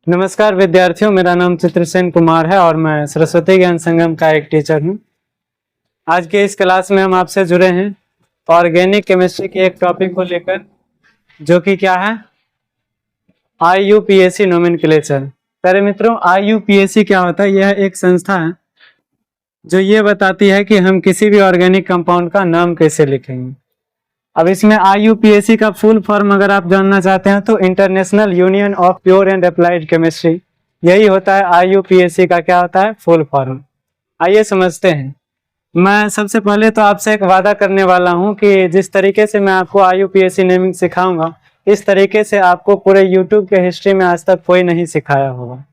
नमस्कार विद्यार्थियों, मेरा नाम चित्रसेन कुमार है और मैं सरस्वती ज्ञान संगम का एक टीचर हूं। आज के इस क्लास में हम आपसे जुड़े हैं ऑर्गेनिक केमिस्ट्री के एक टॉपिक को लेकर, जो कि क्या है, IUPAC नोमेनक्लेचर। प्यारे मित्रों, IUPAC क्या होता है? यह एक संस्था है जो ये बताती है कि हम किसी भी ऑर्गेनिक कंपाउंड का नाम कैसे लिखेंगे। अब इसमें IUPAC का फुल फॉर्म अगर आप जानना चाहते हैं तो international union of pure and applied chemistry, यही होता है IUPAC का क्या होता है, फुल फॉर्म। आइए समझते हैं। मैं सबसे पहले तो आपसे एक वादा करने वाला हूं कि जिस तरीके से मैं आपको IUPAC नेमिंग सिखाऊंगा, इस तरीके से आपको पूरे YouTube के हिस्ट्री में आज तक कोई नहीं सिखाया होगा।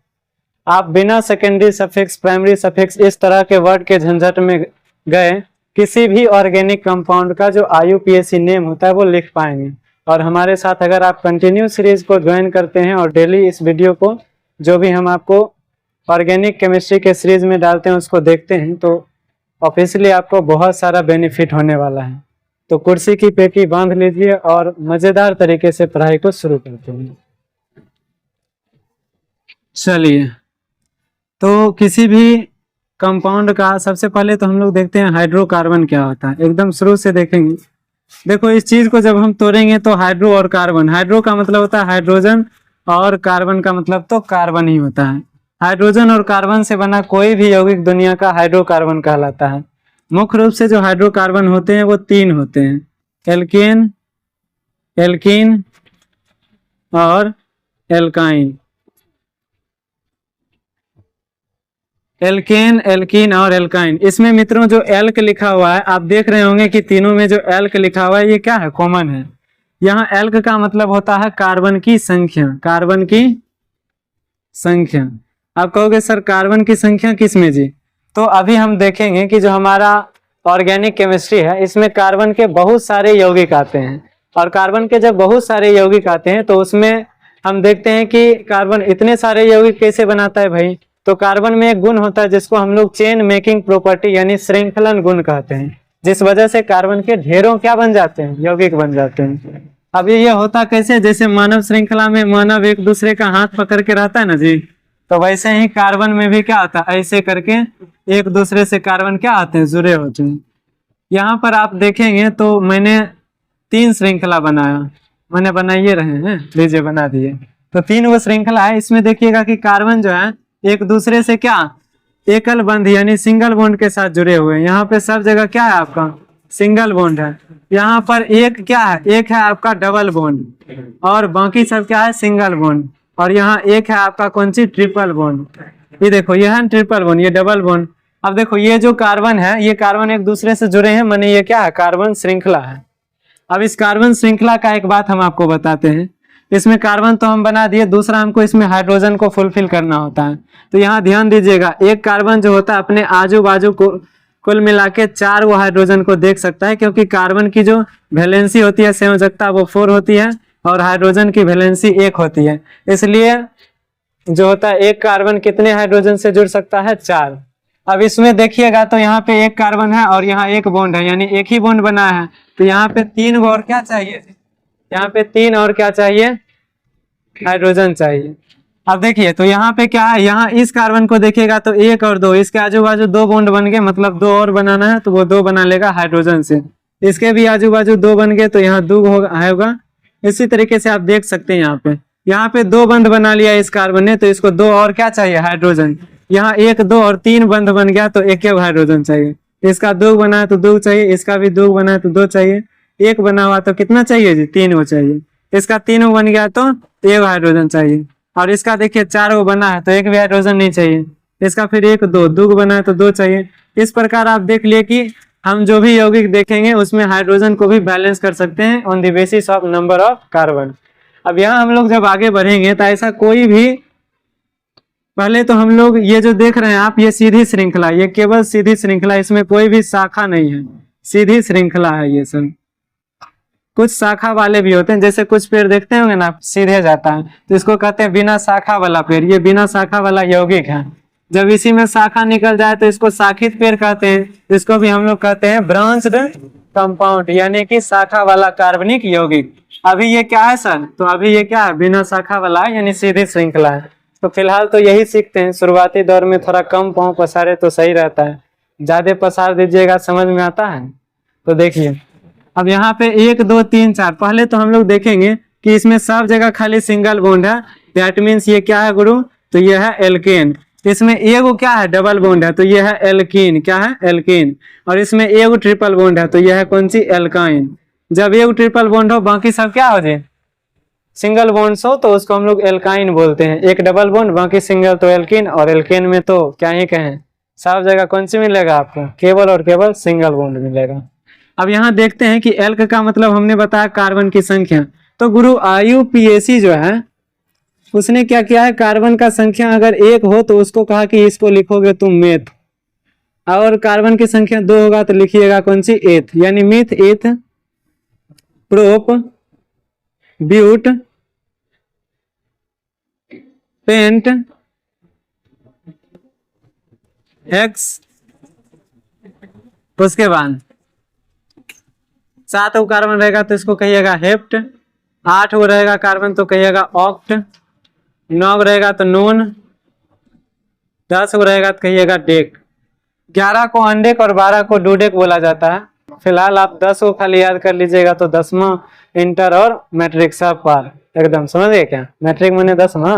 आप बिना सेकेंडरी सफिक्स, प्राइमरी सफिक्स, इस तरह के वर्ड के झंझट में गए किसी भी ऑर्गेनिक कंपाउंड का जो IUPAC नेम होता है वो लिख पाएंगे। और हमारे साथ अगर आप कंटिन्यू सीरीज को ज्वाइन करते हैं और डेली इस वीडियो को, जो भी हम आपको ऑर्गेनिक केमिस्ट्री के सीरीज में डालते हैं, उसको देखते हैं, तो ऑब्वियसली आपको बहुत सारा बेनिफिट होने वाला है। तो कुर्सी की पेटी बांध लीजिए और मजेदार तरीके से पढ़ाई को शुरू करते हैं। चलिए, तो किसी भी कंपाउंड का सबसे पहले तो हम लोग देखते हैं हाइड्रोकार्बन क्या होता है। एकदम शुरू से देखेंगे। देखो, इस चीज को जब हम तोड़ेंगे तो हाइड्रो और कार्बन, हाइड्रो का मतलब होता है हाइड्रोजन और कार्बन का मतलब तो कार्बन ही होता है। हाइड्रोजन और कार्बन से बना कोई भी यौगिक दुनिया का हाइड्रोकार्बन कहलाता है। मुख्य रूप से जो हाइड्रोकार्बन होते हैं वो 3 होते हैं, एल्केन, एल्कीन और एल्काइन। एल्केन, एल्कीन और एल्काइन। इसमें मित्रों जो एल्क लिखा हुआ है, आप देख रहे होंगे कि तीनों में जो एल्क लिखा हुआ है ये क्या है, कॉमन है। यहाँ एल्क का मतलब होता है कार्बन की संख्या, कार्बन की संख्या। आप कहोगे सर कार्बन की संख्या किसमें जी? तो अभी हम देखेंगे कि जो हमारा ऑर्गेनिक केमिस्ट्री है, इसमें कार्बन के बहुत सारे यौगिक आते हैं। और कार्बन के जब बहुत सारे यौगिक आते हैं तो उसमें हम देखते हैं कि कार्बन इतने सारे यौगिक कैसे बनाता है भाई। तो कार्बन में एक गुण होता है जिसको हम लोग चेन मेकिंग प्रॉपर्टी यानी श्रृंखलन गुण कहते हैं, जिस वजह से कार्बन के ढेरों क्या बन जाते हैं, यौगिक बन जाते हैं। अब ये होता कैसे? जैसे मानव श्रृंखला में मानव एक दूसरे का हाथ पकड़ के रहता है ना जी, तो वैसे ही कार्बन में भी क्या होता है, ऐसे करके एक दूसरे से कार्बन क्या आते हैं, जुड़े होते हैं। यहाँ पर आप देखेंगे तो मैंने 3 श्रृंखला बनाया, मैंने बनाइए रहे हैं, लीजिए बना दिए। तो 3 वो श्रृंखला है। इसमें देखिएगा कि कार्बन जो है एक दूसरे से क्या, एकल बंध यानी सिंगल बॉन्ड के साथ जुड़े हुए हैं। यहाँ पे सब जगह क्या है, आपका सिंगल बॉन्ड है। यहाँ पर एक क्या है, एक है आपका डबल बॉन्ड और बाकी सब क्या है, सिंगल बॉन्ड। और यहाँ एक है आपका कौन सी, ट्रिपल बॉन्ड। ये देखो, ये है ट्रिपल बॉन्ड, ये डबल बॉन्ड। अब देखो, ये जो कार्बन है, ये कार्बन एक दूसरे से जुड़े हैं, माने ये क्या है, कार्बन श्रृंखला है। अब इस कार्बन श्रृंखला का एक बात हम आपको बताते हैं। इसमें कार्बन तो हम बना दिए, दूसरा हमको इसमें हाइड्रोजन को फुलफिल करना होता है। तो यहाँ ध्यान दीजिएगा, एक कार्बन जो होता है अपने आजू बाजू को कुल मिला के 4 वो हाइड्रोजन को देख सकता है, क्योंकि कार्बन की जो वैलेंसी होती है, संयोजकता, वो 4 होती है और हाइड्रोजन की वैलेंसी 1 होती है। इसलिए जो होता है एक कार्बन कितने हाइड्रोजन से जुड़ सकता है, 4। अब इसमें देखिएगा तो यहाँ पे एक कार्बन है और यहाँ एक बॉन्ड है, यानी एक ही बॉन्ड बना है। तो यहाँ पे 3 और क्या चाहिए, यहाँ पे 3 और क्या चाहिए, हाइड्रोजन चाहिए। अब देखिए, तो यहाँ पे क्या है, यहाँ इस कार्बन को देखिएगा तो 1 और 2, इसके आजू बाजू 2 बॉन्ड बन गए, मतलब 2 और बनाना है तो वो 2 बना लेगा हाइड्रोजन से। इसके भी आजू बाजू 2 बन गए तो यहाँ 2 होगा। इसी तरीके से आप देख सकते हैं यहाँ पे 2 बंध बना लिया इस कार्बन ने, तो इसको 2 और क्या चाहिए, हाइड्रोजन। यहाँ 1, 2 और 3 बंध बन गया तो 1 हाइड्रोजन चाहिए। इसका 2 बना है तो 2 चाहिए, इसका भी 2 बना है तो 2 चाहिए, 1 बना हुआ तो कितना चाहिए जी, 3 वो चाहिए। इसका 3 बन गया तो 1 हाइड्रोजन चाहिए। और इसका देखिए 4 वो बना है तो 1 भी हाइड्रोजन नहीं चाहिए। इसका फिर 1, 2 बना है तो 2 चाहिए। इस प्रकार आप देख लिए कि हम जो भी यौगिक देखेंगे उसमें हाइड्रोजन को भी बैलेंस कर सकते हैं on the basis of number of carbon. अब यहाँ हम लोग जब आगे बढ़ेंगे तो ऐसा कोई भी, पहले तो हम लोग ये जो देख रहे हैं आप, ये सीधी श्रृंखला, ये केवल सीधी श्रृंखला, इसमें कोई भी शाखा नहीं है, सीधी श्रृंखला है ये सब। कुछ शाखा वाले भी होते हैं, जैसे कुछ पेड़ देखते होंगे ना सीधे जाता है, तो इसको कहते हैं बिना शाखा वाला पेड़। ये बिना शाखा वाला यौगिक है। जब इसी में शाखा निकल जाए तो इसको शाखित पेड़ कहते हैं। इसको भी हम लोग कहते हैं ब्रांच्ड कंपाउंड, यानी कि शाखा वाला कार्बनिक यौगिक। अभी ये क्या है सर, तो अभी ये क्या है, बिना शाखा वाला यानी सीधी श्रृंखला है। तो फिलहाल तो यही सीखते हैं, शुरुआती दौर में थोड़ा कम पाँव पसारे तो सही रहता है, ज्यादा पसार दीजिएगा समझ में आता है। तो देखिए अब यहाँ पे 1 2 3 4, पहले तो हम लोग देखेंगे कि इसमें सब जगह खाली सिंगल बॉन्ड है, दैट मीन्स ये क्या है गुरु, तो ये है एल्केन। इसमें एगो क्या है, डबल बॉन्ड है, तो ये है एल्कीन, क्या है एल्कीन। और इसमें एगो ट्रिपल बॉन्ड है, तो ये है कौन सी, एल्काइन। जब एगो ट्रिपल बॉन्ड हो बाकी सब क्या हो जाए, सिंगल बॉन्ड्स हो, तो उसको हम लोग एल्काइन बोलते हैं। एक डबल बॉन्ड बाकी सिंगल तो एल्कीन, और एल्केन में तो क्या ही कहें, सब जगह कौन सी मिलेगा आपको, केवल और केवल सिंगल बॉन्ड मिलेगा। अब यहाँ देखते हैं कि एल्क का मतलब हमने बताया कार्बन की संख्या। तो गुरु IUPAC जो है उसने क्या किया है, कार्बन का संख्या अगर 1 हो तो उसको कहा कि इसको लिखोगे तुम मेथ, और कार्बन की संख्या 2 होगा तो लिखिएगा कौन सी, एथ, यानी मिथ, एथ, प्रोप, ब्यूट, पेंट, एक्स, उसके बाद 7 गो कार्बन रहेगा तो इसको कहिएगा हेप्ट, 8 गो रहेगा कार्बन तो कहिएगा ऑक्ट, 9 गो रहेगा तो नून, 10 गो रहेगा तो कहिएगा डेक, 11 को अनडेक और 12 को डूडेक बोला जाता है। फिलहाल आप 10 को खाली याद कर लीजिएगा तो 10वां इंटर और मैट्रिक सब पार, एकदम समझ गए क्या, मैट्रिक मैंने 10वां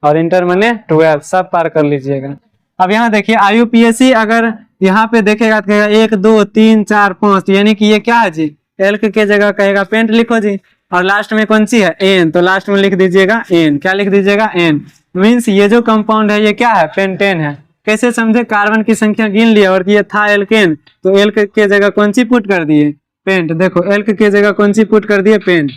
और इंटर मैंने 12, सब पार कर लीजिएगा। अब यहाँ देखिए IUPAC अगर यहाँ पे देखेगा तो कहेगा 1 2 3 4 5, यानी कि ये क्या है जी, एल्क के जगह कहेगा पेंट लिखो जी, और लास्ट में कौन सी है, एन, तो लास्ट में लिख दीजिएगा एन, क्या लिख दीजिएगा, एन। मीन्स ये जो कंपाउंड है ये क्या है, पेंटेन है। कैसे समझे, कार्बन की संख्या गिन लिया और ये था एल्केन, तो एल्क के जगह कौन सी पुट कर दिए, पेंट। देखो एल्क के जगह कौन सी पुट कर दिए, पेंट।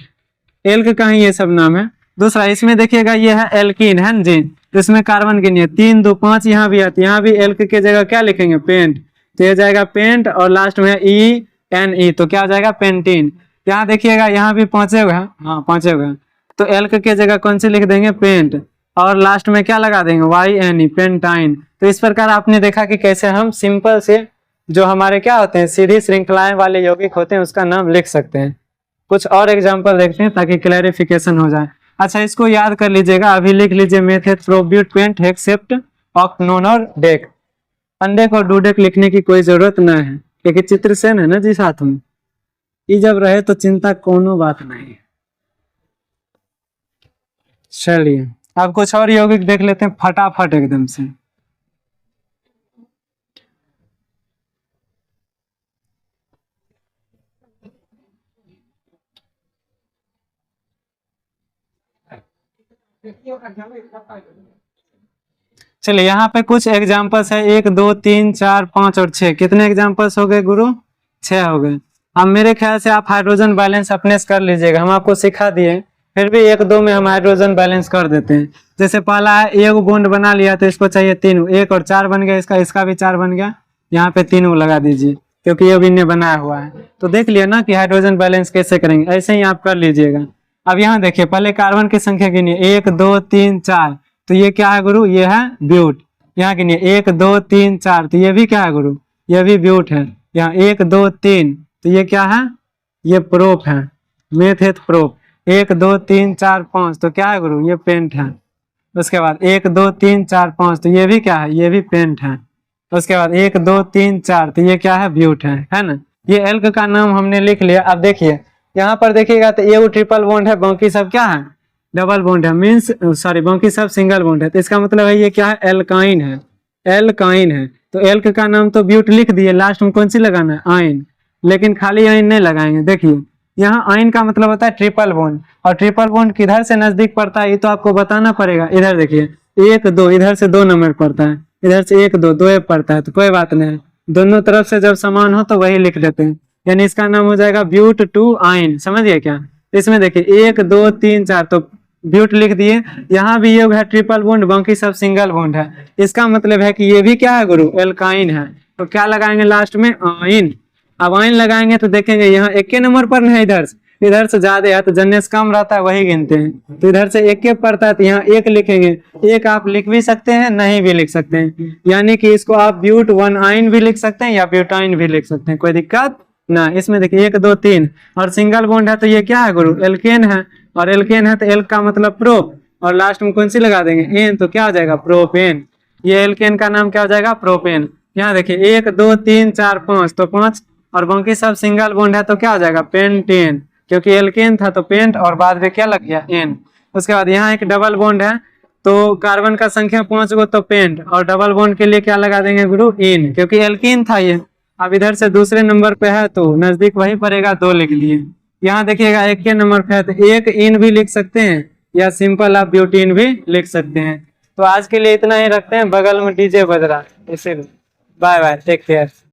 एल्क का ही ये सब नाम है। दूसरा इसमें देखिएगा ये है एल्कीन है जी, तो इसमें कार्बन गिनिए 3 2 5, यहाँ भी आती, यहाँ भी एल्क के जगह क्या लिखेंगे, पेंट, तो ये जाएगा पेंट, और लास्ट में ENE, तो क्या हो जाएगा, पेंटीन। यहाँ देखिएगा यहाँ भी 5 है, हाँ 5 है, तो एल्क के जगह कौन सी लिख देंगे, पेंट, और लास्ट में क्या लगा देंगे, YNE, पेंटाइन। तो इस प्रकार आपने देखा कि कैसे हम सिंपल से जो हमारे क्या होते हैं, सीधी श्रृंखलाएं वाले यौगिक होते हैं उसका नाम लिख सकते हैं। कुछ और एग्जांपल देखते हैं ताकि क्लैरिफिकेशन हो जाए। अच्छा इसको याद कर लीजिएगा, अभी लिख लीजिए मेथेट, प्रोब्यूट, पेंट, हेक्सेप्ट, ऑक्ट, नोन और डेक। अनडेक और डूडेक लिखने की कोई जरूरत ना है क्योंकि चित्र से है ना जी साथ में, ये जब रहे तो चिंता कोनो बात नहीं। चलिए अब कुछ और यौगिक देख लेते हैं फटाफट एकदम से। चलिए यहाँ पे कुछ एग्जांपल्स है, 1 2 3 4 5 और 6। कितने एग्जांपल्स हो गए गुरु, 6 हो गए। अब मेरे ख्याल से आप हाइड्रोजन बैलेंस अपने से कर लीजिएगा, हम आपको सिखा दिए, फिर भी 1 2 में हम हाइड्रोजन बैलेंस कर देते हैं। जैसे पहला है, 1 बॉन्ड बना लिया तो इसको चाहिए 3, 1 और 4 बन गया, इसका भी 4 बन गया, यहाँ पे 3 लगा दीजिए क्योंकि ये भी ने बनाया हुआ है। तो देख लिया ना कि हाइड्रोजन बैलेंस कैसे करेंगे, ऐसे ही आप कर लीजिएगा। अब यहाँ देखिए पहले कार्बन की संख्या गिनिए, 1 2 3 4, तो ये क्या है गुरु, ये है ब्यूट। यहाँ गिनिए 1 2 3 4, तो ये भी क्या है गुरु, ये भी ब्यूट है। यहाँ 1 2 3, तो ये क्या है, ये प्रोप है, मेथेट प्रोप। 1 2 3 4 5, तो क्या है गुरु, ये पेंट है। उसके बाद 1 2 3 4 5, तो ये भी क्या है, ये भी पेंट है। उसके बाद 1 2 3 4, तो ये क्या है, ब्यूट है ना। ये एल्क का नाम हमने लिख लिया। अब देखिए यहाँ पर देखिएगा तो ये ट्रिपल बॉन्ड है, बाकी सब क्या है, डबल बॉन्ड है, मीन्स सॉरी बाकी सब सिंगल बॉन्ड है। तो इसका मतलब है ये क्या है, एल्काइन है, एल्काइन है। तो एल्क का नाम तो ब्यूट लिख दिए, लास्ट में कौन सी लगाना है, आइन, लेकिन खाली आइन नहीं लगाएंगे। देखिए यहाँ आइन का मतलब होता है ट्रिपल बॉन्ड, और ट्रिपल बॉन्ड किधर से नजदीक पड़ता है ये तो आपको बताना पड़ेगा। इधर देखिए 1 2, इधर से 2 नंबर पड़ता है, इधर से 1 2, 2 पड़ता है, तो कोई बात नहीं, दोनों तरफ से जब समान हो तो वही लिख देते हैं, यानी इसका नाम हो जाएगा ब्यूट टू आइन। समझिए क्या, इसमें देखिए 1 2 3 4, तो ब्यूट लिख दिए। यहाँ भी ये है ट्रिपल बॉन्ड, बाकी सब सिंगल बॉन्ड है। इसका मतलब है कि ये भी क्या है गुरु, एल्काइन है। तो क्या लगाएंगे लास्ट में, आइन। अब आइन लगाएंगे तो देखेंगे यहाँ 1 नंबर पर है, इधर से ज्यादा है तो जन्नेस कम रहता है वही गिनते हैं, तो इधर से 1 पड़ता है तो यहाँ 1 लिखेंगे। 1 आप लिख भी सकते हैं, नहीं भी लिख सकते हैं, यानी कि इसको आप ब्यूट 1 आइन भी लिख सकते हैं या ब्यूटाइन भी लिख सकते हैं, कोई दिक्कत ना। इसमें देखिए 1 2 3 और सिंगल बॉन्ड है तो ये क्या है गुरु, एल्केन है, और एल्केन है तो एल्क का मतलब प्रोप, और लास्ट में कौन सी लगा देंगे, एन, तो क्या हो जाएगा प्रोपेन। ये एल्केन का नाम क्या हो जाएगा, प्रोपेन। यहाँ देखिए 1 2 3 4 5, तो 5 और बाकी सब सिंगल बॉन्ड है तो क्या हो जाएगा पेंटेन, क्योंकि एल्केन था तो पेंट और बाद में क्या लग गया एन। उसके बाद यहाँ एक डबल बॉन्ड है तो कार्बन का संख्या 5 गो तो पेंट, और डबल बॉन्ड के लिए क्या लगा देंगे गुरु, इन, क्योंकि एल्कीन था ये। अब इधर से दूसरे नंबर पे है तो नजदीक वही पड़ेगा, 2 लिख लिए। यहाँ देखिएगा 1 के नंबर पे है तो 1 इन भी लिख सकते हैं या सिंपल आप ब्यूटीन भी लिख सकते हैं। तो आज के लिए इतना ही रखते हैं, बगल में डीजे बज रहा है इसीलिए। Bye bye, take care.